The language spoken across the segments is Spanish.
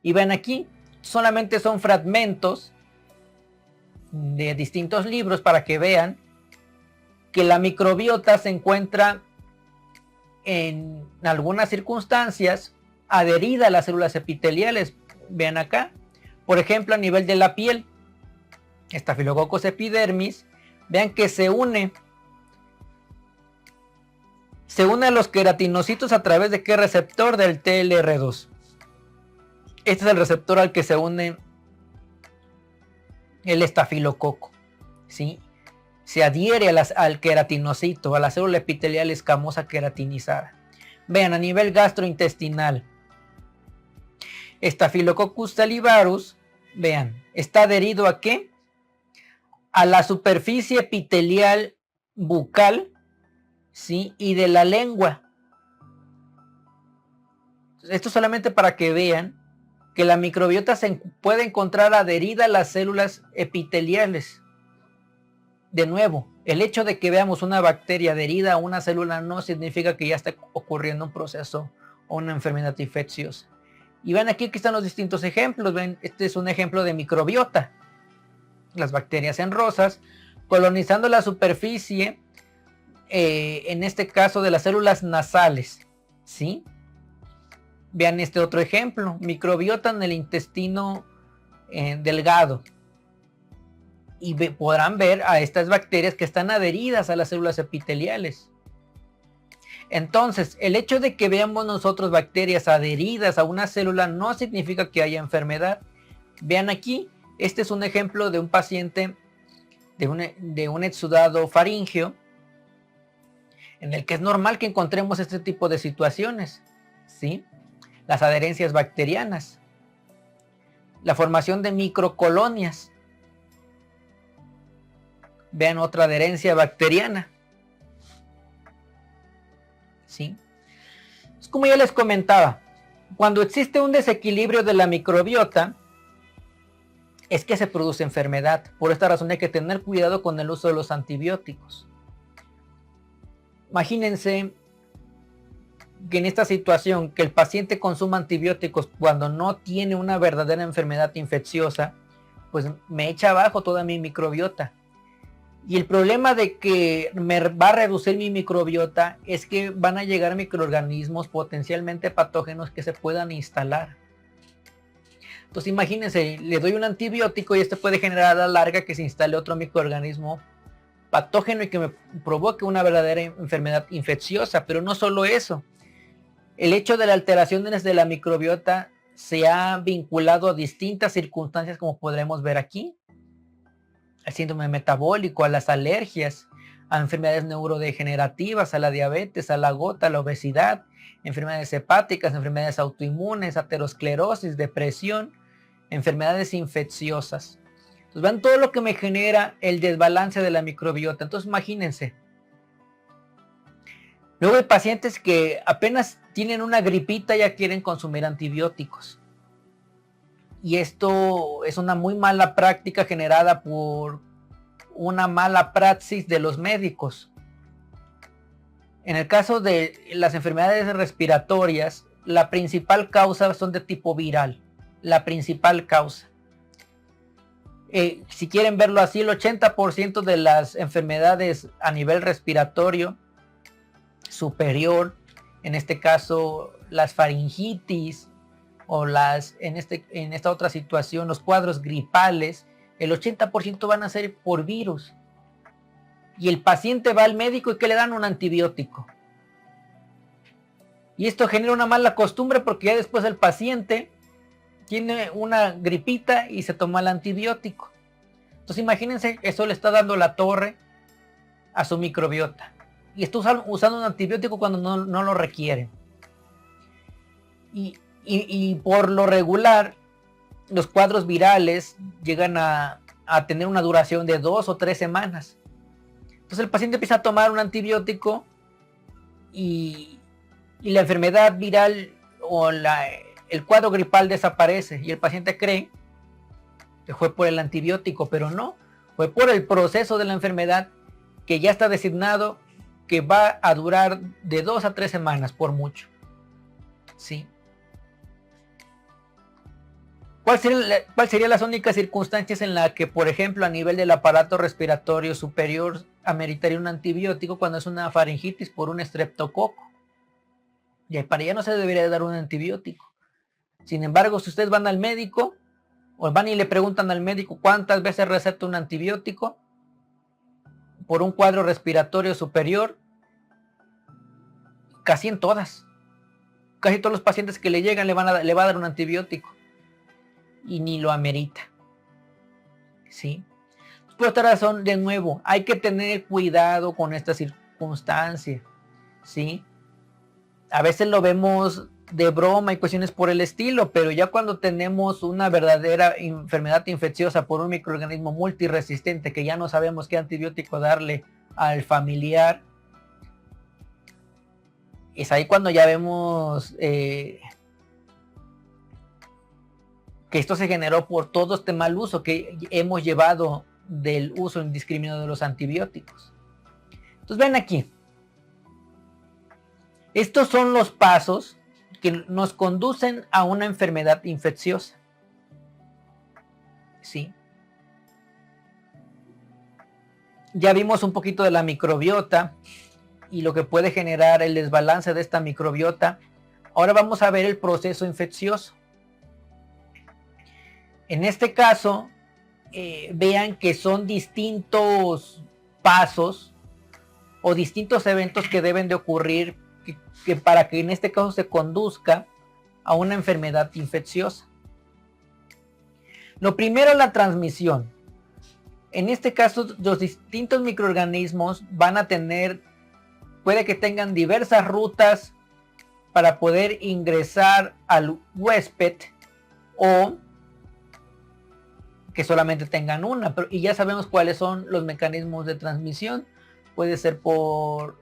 Y ven aquí, solamente son fragmentos de distintos libros para que vean que la microbiota se encuentra en algunas circunstancias adherida a las células epiteliales. Vean acá, por ejemplo, a nivel de la piel, Staphylococcus epidermis, vean que se une a los queratinocitos a través de qué receptor, del TLR2. Este es el receptor al que se une el estafilococo, ¿sí? Se adhiere al queratinocito, a la célula epitelial escamosa queratinizada. Vean, a nivel gastrointestinal, Staphylococcus salivarus, vean, está adherido ¿a qué? A la superficie epitelial bucal, ¿sí? Y de la lengua. Esto solamente para que vean que la microbiota se puede encontrar adherida a las células epiteliales. De nuevo, el hecho de que veamos una bacteria adherida a una célula no significa que ya está ocurriendo un proceso o una enfermedad infecciosa. Y ven aquí que están los distintos ejemplos. Ven, este es un ejemplo de microbiota. Las bacterias en rosas colonizando la superficie, en este caso de las células nasales, ¿sí? Vean este otro ejemplo, microbiota en el intestino delgado. Y podrán ver a estas bacterias que están adheridas a las células epiteliales. Entonces, el hecho de que veamos nosotros bacterias adheridas a una célula no significa que haya enfermedad. Vean aquí, este es un ejemplo de un paciente de un exudado faríngeo, en el que es normal que encontremos este tipo de situaciones, ¿sí? Las adherencias bacterianas, la formación de microcolonias. Vean otra adherencia bacteriana, ¿sí? Es como ya les comentaba, cuando existe un desequilibrio de la microbiota, es que se produce enfermedad. Por esta razón hay que tener cuidado con el uso de los antibióticos. Imagínense que en esta situación, que el paciente consuma antibióticos cuando no tiene una verdadera enfermedad infecciosa, pues me echa abajo toda mi microbiota. Y el problema de que me va a reducir mi microbiota es que van a llegar microorganismos potencialmente patógenos que se puedan instalar. Entonces imagínense, le doy un antibiótico y este puede generar a la larga que se instale otro microorganismo patógeno y que me provoque una verdadera enfermedad infecciosa. Pero no solo eso, el hecho de la alteración de la microbiota se ha vinculado a distintas circunstancias, como podremos ver aquí: al síndrome metabólico, a las alergias, a enfermedades neurodegenerativas, a la diabetes, a la gota, a la obesidad, enfermedades hepáticas, enfermedades autoinmunes, aterosclerosis, depresión, enfermedades infecciosas. Entonces vean todo lo que me genera el desbalance de la microbiota. Entonces imagínense. Luego hay pacientes que apenas tienen una gripita y ya quieren consumir antibióticos. Y esto es una muy mala práctica generada por una mala praxis de los médicos. En el caso de las enfermedades respiratorias, la principal causa son de tipo viral. La principal causa. Si quieren verlo así, el 80% de las enfermedades a nivel respiratorio superior, en este caso las faringitis o en esta otra situación los cuadros gripales, el 80% van a ser por virus. Y el paciente va al médico y que le dan un antibiótico. Y esto genera una mala costumbre porque ya después el paciente tiene una gripita y se toma el antibiótico. Entonces imagínense, eso le está dando la torre a su microbiota. Y está usando un antibiótico cuando no lo requiere. Y por lo regular, los cuadros virales llegan a tener una duración de 2 o 3 semanas. Entonces el paciente empieza a tomar un antibiótico y la enfermedad viral o el cuadro gripal desaparece. Y el paciente cree que fue por el antibiótico, pero no. Fue por el proceso de la enfermedad que ya está designado que va a durar de 2 a 3 semanas por mucho. ¿Sí? ¿Cuál serían las únicas circunstancias en las que, por ejemplo, a nivel del aparato respiratorio superior ameritaría un antibiótico cuando es una faringitis por un estreptococo? Y para allá no se debería dar un antibiótico. Sin embargo, si ustedes van al médico, o van y le preguntan al médico cuántas veces receta un antibiótico por un cuadro respiratorio superior, casi en todas. Casi todos los pacientes que le llegan le va a dar un antibiótico. Y ni lo amerita. ¿Sí? Por esta razón, de nuevo, hay que tener cuidado con esta circunstancia. ¿Sí? A veces lo vemos de broma y cuestiones por el estilo, pero ya cuando tenemos una verdadera enfermedad infecciosa por un microorganismo multiresistente que ya no sabemos qué antibiótico darle al familiar, es ahí cuando ya vemos que esto se generó por todo este mal uso que hemos llevado del uso indiscriminado de los antibióticos. Entonces ven aquí. Estos son los pasos que nos conducen a una enfermedad infecciosa. ¿Sí? Ya vimos un poquito de la microbiota y lo que puede generar el desbalance de esta microbiota. Ahora vamos a ver el proceso infeccioso. En este caso, vean que son distintos pasos o distintos eventos que deben de ocurrir que para que en este caso se conduzca a una enfermedad infecciosa. Lo primero, la transmisión. En este caso, los distintos microorganismos van a tener, puede que tengan diversas rutas para poder ingresar al huésped o que solamente tengan una, y ya sabemos cuáles son los mecanismos de transmisión. Puede ser por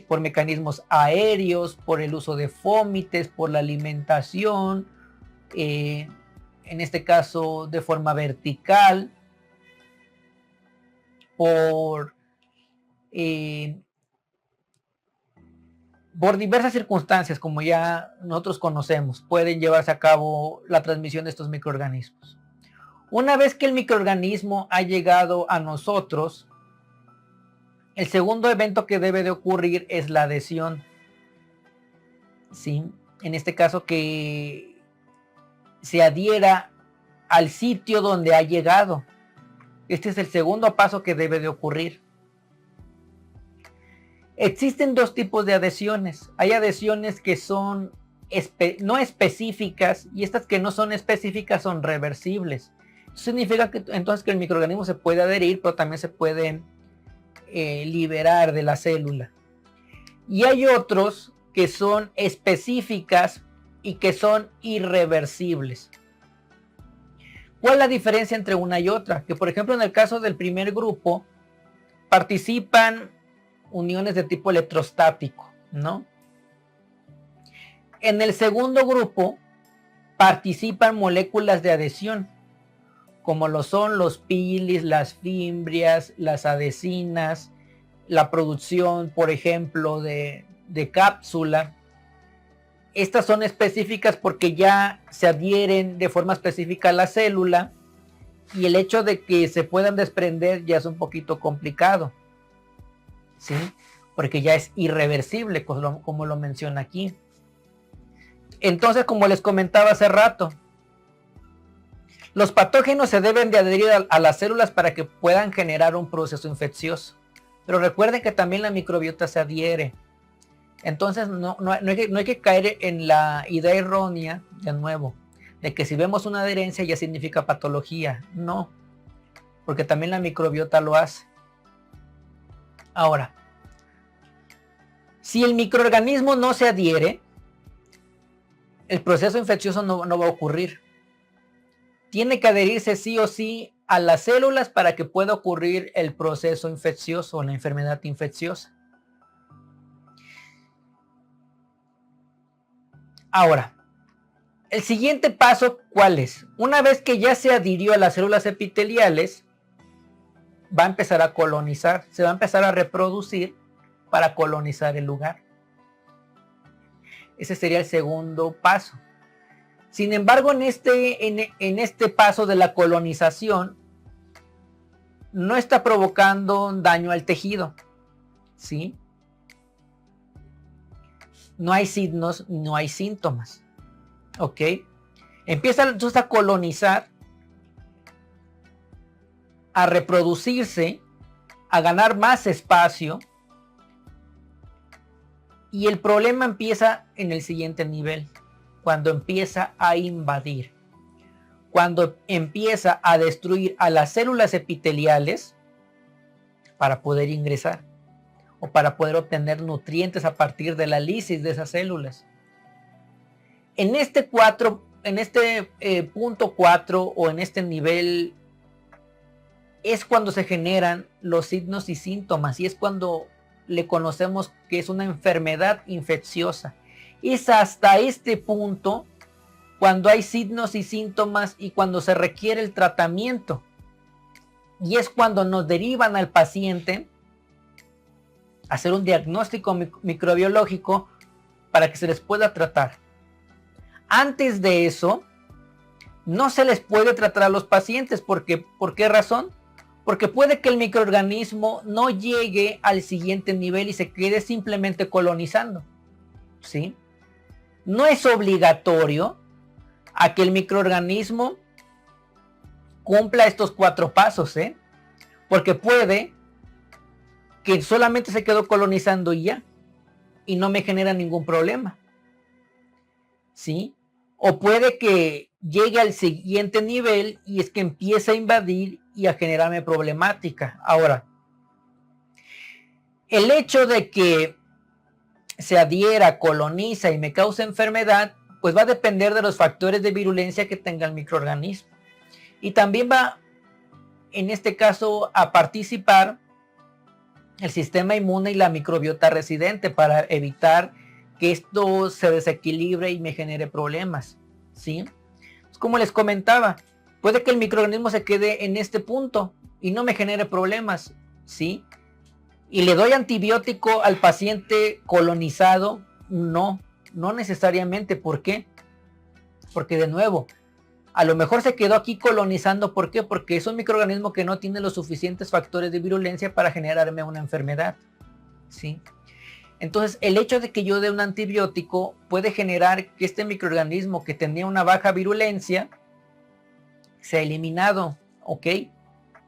mecanismos aéreos, por el uso de fómites, por la alimentación, en este caso de forma vertical, por diversas circunstancias, como ya nosotros conocemos, pueden llevarse a cabo la transmisión de estos microorganismos. Una vez que el microorganismo ha llegado a nosotros, el segundo evento que debe de ocurrir es la adhesión. ¿Sí? En este caso, que se adhiera al sitio donde ha llegado. Este es el segundo paso que debe de ocurrir. Existen dos tipos de adhesiones. Hay adhesiones que son no específicas, y estas que no son específicas son reversibles. Eso significa que entonces que el microorganismo se puede adherir, pero también se puede liberar de la célula. Y hay otros que son específicas y que son irreversibles. ¿Cuál es la diferencia entre una y otra? Que por ejemplo en el caso del primer grupo participan uniones de tipo electrostático, ¿no? En el segundo grupo participan moléculas de adhesión, como lo son los pilis, las fimbrias, las adhesinas, la producción, por ejemplo, de cápsula. Estas son específicas porque ya se adhieren de forma específica a la célula, y el hecho de que se puedan desprender ya es un poquito complicado, ¿sí? Porque ya es irreversible, como lo menciona aquí. Entonces, como les comentaba hace rato, los patógenos se deben de adherir a las células para que puedan generar un proceso infeccioso. Pero recuerden que también la microbiota se adhiere. Entonces no hay que caer en la idea errónea, de nuevo, de que si vemos una adherencia ya significa patología. No, porque también la microbiota lo hace. Ahora, si el microorganismo no se adhiere, el proceso infeccioso no va a ocurrir. Tiene que adherirse sí o sí a las células para que pueda ocurrir el proceso infeccioso o la enfermedad infecciosa. Ahora, el siguiente paso, ¿cuál es? Una vez que ya se adhirió a las células epiteliales, va a empezar a colonizar, se va a empezar a reproducir para colonizar el lugar. Ese sería el segundo paso. Sin embargo, en este paso de la colonización, no está provocando daño al tejido, ¿sí? No hay signos, no hay síntomas, ¿ok? Empieza entonces a colonizar, a reproducirse, a ganar más espacio, y el problema empieza en el siguiente nivel, cuando empieza a invadir, cuando empieza a destruir a las células epiteliales para poder ingresar o para poder obtener nutrientes a partir de la lisis de esas células. En este punto 4 o en este nivel es cuando se generan los signos y síntomas, y es cuando le conocemos que es una enfermedad infecciosa. Es hasta este punto cuando hay signos y síntomas y cuando se requiere el tratamiento. Y es cuando nos derivan al paciente a hacer un diagnóstico microbiológico para que se les pueda tratar. Antes de eso, no se les puede tratar a los pacientes. ¿Por qué razón? Porque puede que el microorganismo no llegue al siguiente nivel y se quede simplemente colonizando, ¿sí? No es obligatorio a que el microorganismo cumpla estos 4 pasos, ¿eh? Porque puede que solamente se quedó colonizando y ya, y no me genera ningún problema, ¿sí? O puede que llegue al siguiente nivel y es que empieza a invadir y a generarme problemática. Ahora, el hecho de que se adhiera, coloniza y me causa enfermedad, pues va a depender de los factores de virulencia que tenga el microorganismo. Y también va, en este caso, a participar el sistema inmune y la microbiota residente para evitar que esto se desequilibre y me genere problemas, ¿sí? Como les comentaba, puede que el microorganismo se quede en este punto y no me genere problemas, ¿sí? Y le doy antibiótico al paciente colonizado, no necesariamente. ¿Por qué? Porque de nuevo, a lo mejor se quedó aquí colonizando. ¿Por qué? Porque es un microorganismo que no tiene los suficientes factores de virulencia para generarme una enfermedad, ¿sí? Entonces, el hecho de que yo dé un antibiótico puede generar que este microorganismo que tenía una baja virulencia sea eliminado, ¿ok?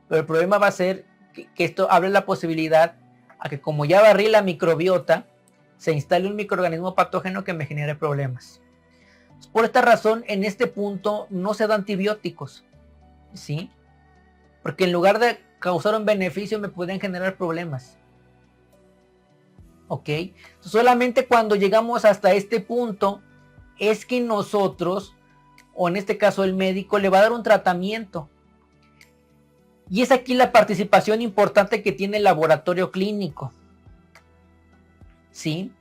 Pero el problema va a ser que esto abre la posibilidad a que, como ya barrí la microbiota, se instale un microorganismo patógeno que me genere problemas. Por esta razón, en este punto no se dan antibióticos, ¿sí? Porque en lugar de causar un beneficio me pueden generar problemas, ¿ok? Solamente cuando llegamos hasta este punto es que nosotros, o en este caso el médico, le va a dar un tratamiento. Y es aquí la participación importante que tiene el laboratorio clínico, ¿sí?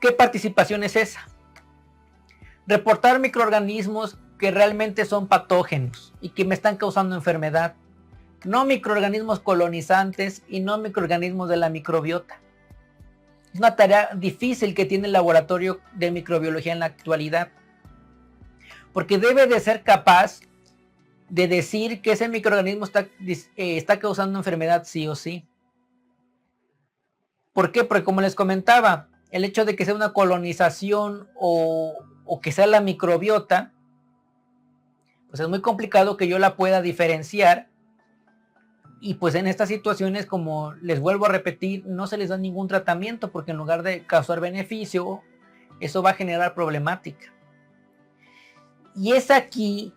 ¿Qué participación es esa? Reportar microorganismos que realmente son patógenos y que me están causando enfermedad. No microorganismos colonizantes y no microorganismos de la microbiota. Es una tarea difícil que tiene el laboratorio de microbiología en la actualidad, porque debe de ser capaz de decir que ese microorganismo está causando enfermedad sí o sí. ¿Por qué? Porque, como les comentaba, el hecho de que sea una colonización o que sea la microbiota, pues es muy complicado que yo la pueda diferenciar. Y pues en estas situaciones, como les vuelvo a repetir, no se les da ningún tratamiento, porque en lugar de causar beneficio, eso va a generar problemática. Y es aquí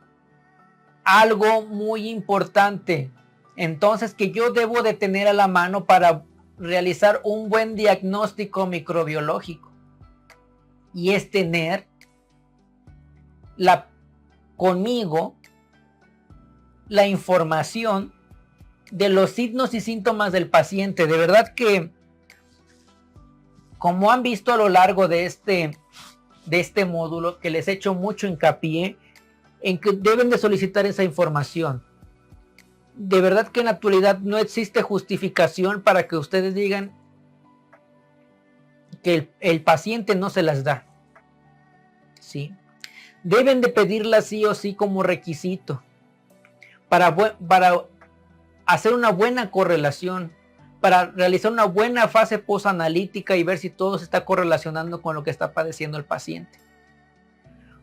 algo muy importante, entonces, que yo debo de tener a la mano para realizar un buen diagnóstico microbiológico. Y es tener conmigo la información de los signos y síntomas del paciente. De verdad que, como han visto a lo largo de este módulo, que les he hecho mucho hincapié en que deben de solicitar esa información. De verdad que en la actualidad no existe justificación para que ustedes digan que el paciente no se las da. ¿sí? Deben de pedirla sí o sí como requisito para hacer una buena correlación, para realizar una buena fase posanalítica y ver si todo se está correlacionando con lo que está padeciendo el paciente.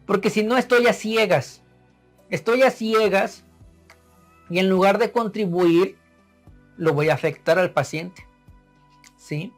Porque si no, estoy a ciegas y en lugar de contribuir, lo voy a afectar al paciente, ¿sí?